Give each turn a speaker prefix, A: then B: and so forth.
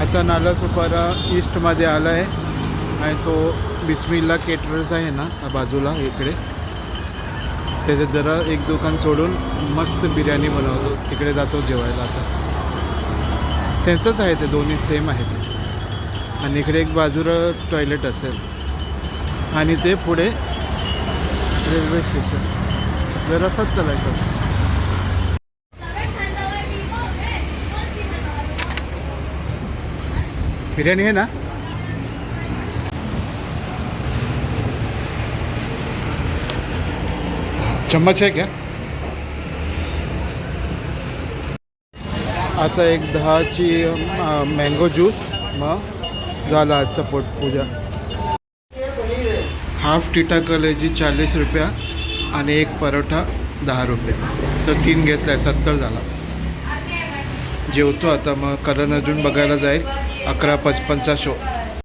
A: आता नालासोपारा ईस्टमध्ये आला आहे आणि तो बिस्मिल्ला केटरर्स आहे ना बाजूला इकडे, त्याच्यात जरा एक दुकान सोडून मस्त बिर्याणी बनवतो, तिकडे जातो जेवायला. आता त्यांचंच आहे ते, दोन्ही सेम आहे ते. आणि इकडे एक बाजूला टॉयलेट असेल आणि ते पुढे रेल्वे स्टेशन. जरासाच चालायचं. बिर्याणी है ना. चम्मच है क्या. आता एक 10ची मँगो ज्यूस, मग झाला आजचा पोटपूजा. हाफ टिटा कलेजी 40 रुपया आणि एक परोठा 10 रुपये, तर 3 घेतला आहे, 70 झाला. जेवतो आता, मग करण अर्जुन बघायला जाईल 11:55चा शो.